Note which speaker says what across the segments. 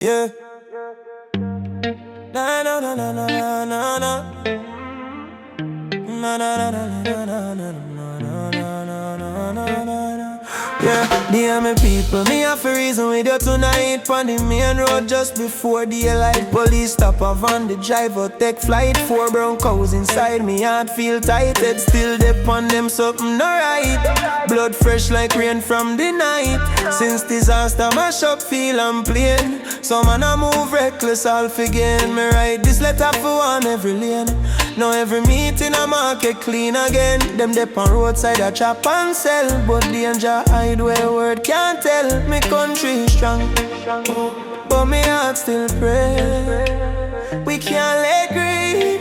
Speaker 1: Yeah. Na na na na na na na na. Na na na na na na na na na na na. Yeah, dear me people, me have a reason with you tonight. On the main road just before daylight, police stop a van, the driver take flight. 4 brown cows inside me heart feel tight. Head still dip on them something alright. Blood fresh like rain from the night. Since disaster mash up feel I'm plain. So man I move reckless all again. Me write this letter for one every lane. Now every meeting I market clean again. Them dip on roadside I chop and sell, but danger hide where word can't tell. Me country strong, but me heart still pray. We can't let greed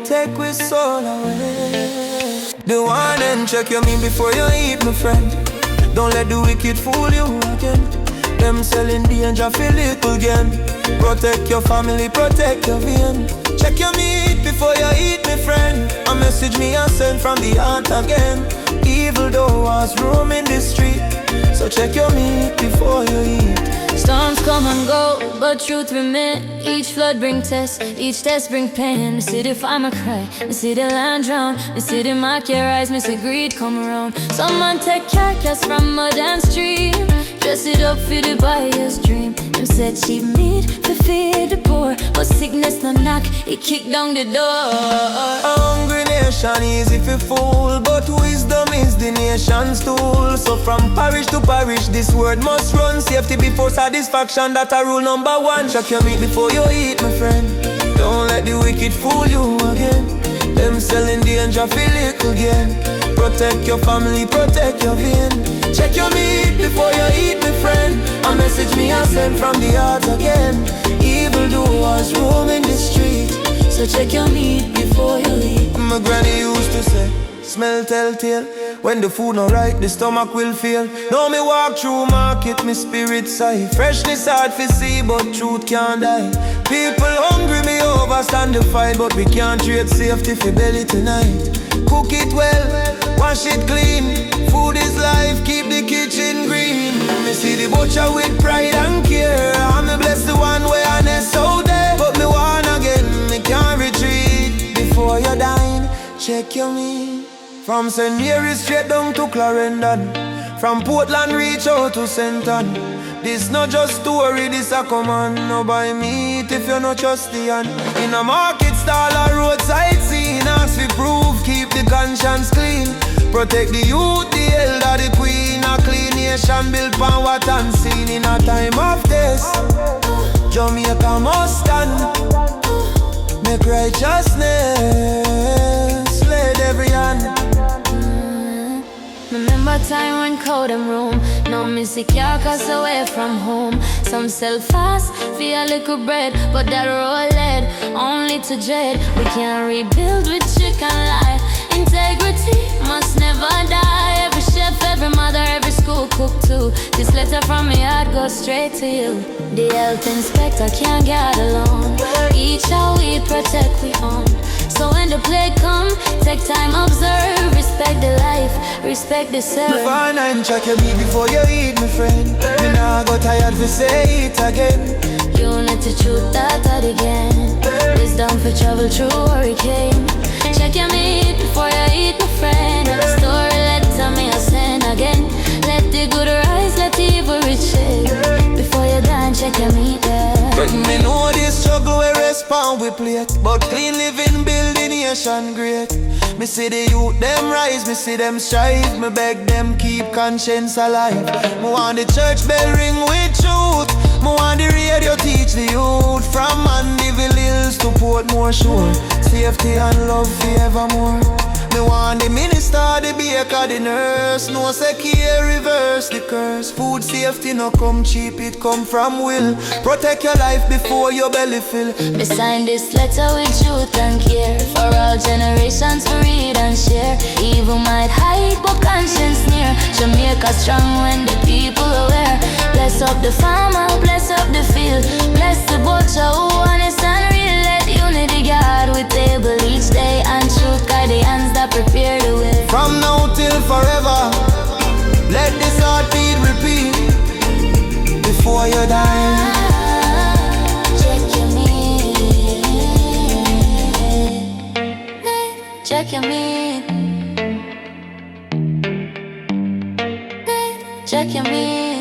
Speaker 1: take we soul away. Do one and check your mean before you eat, my friend. Don't let the wicked fool you again. Them selling danger for little gain. Protect your family, protect your vein. Check your meat before you eat, my friend. A message me I send from the heart again. Evil though was room in the street, so check your meat before you eat.
Speaker 2: Storms come and go, but truth remain. Each flood bring test, each test bring pain. Me see the farmer cry, me see the land drown. Me see the mark your eyes, me see greed come around. Someone take carcass from mud and stream, dress it up for the buyer's dream. Them said cheap meat for feed the poor, but sickness no knock, it kick down the door.
Speaker 1: A hungry nation easy for fool, but wisdom is the nation's tool. So from parish to parish, this word must run. Safety before satisfaction, that a rule number 1. Check your meat before you eat, my friend. Don't let the wicked fool you again. Them selling danger for little gain. Protect your family, protect your vein. Check your meat before you eat, my friend. A message me I send from the heart again. Evil doers roam in the street, so check your meat before you eat. My granny used to say, smell telltale. When the food not right, the stomach will fail. Now me walk through market, me spirit sigh. Freshness hard to see, but truth can't die. People hungry, me overstand the fight, but we can't trade safety for belly tonight. Cook it well, wash it clean. Food is life, keep the kitchen green. Me see the butcher with pride and care. I'm the blessed the one where I nest out there. But me want again, me can't retreat. Before you dine, check your meat. From St. Mary's straight down to Clarendon. From Portland reach out to Senton. This not just story, this a command. No buy meat if you not trust the hand. In a market stall or roadside scene, ask for proof, keep the conscience clean. Protect the youth, the elder, the queen. A clean nation built on what unseen. In a time of this, Jamaica must stand. Make righteousness lead every hand.
Speaker 2: Remember time when cold and room. Now me see carcass away from home. Some sell fast for a little bread, but that road led only to dread. We can't rebuild with chicken lie. Integrity must never die. Every chef, every mother, every school cook too. This letter from me heart goes straight to you. The health inspector can't get alone. Each how we protect we own. So when the plague come, take time, observe. Respect the life, respect the serve.
Speaker 1: Before 9, check your meat before you eat, my friend. Me nah go tired to say it again.
Speaker 2: Unity, truth, that again. Wisdom for travel through hurricane. Check your meat before you eat, my friend. And the story letter me I send again. Let the good rise, let the evil riches. Before you done, check your meat,
Speaker 1: But me know this struggle we respond we plate. But clean living build the nation great. Me see the youth them rise, me see them strive. Me beg them keep conscience alive. Me want the church bell ring with truth. Me want the radio teach the youth. From Mandeville Hills to Portmore Shore. Safety and love forevermore. Me want the minister, the baker, the nurse. No say care, reverse the curse. Food safety no come cheap, it come from will. Protect your life before your belly fill.
Speaker 2: Me sign this letter with truth and care. For all generations to read and share. Evil might hide but conscience near. Jamaica strong when the people aware. Bless up the farmer, bless up the field. Bless the butcher who honest and real. Let unity guard with table each day. And truth guide the hands that prepare the way.
Speaker 1: From now till forever, let this heartbeat repeat. Before you die,
Speaker 2: check your meat. Check your meat.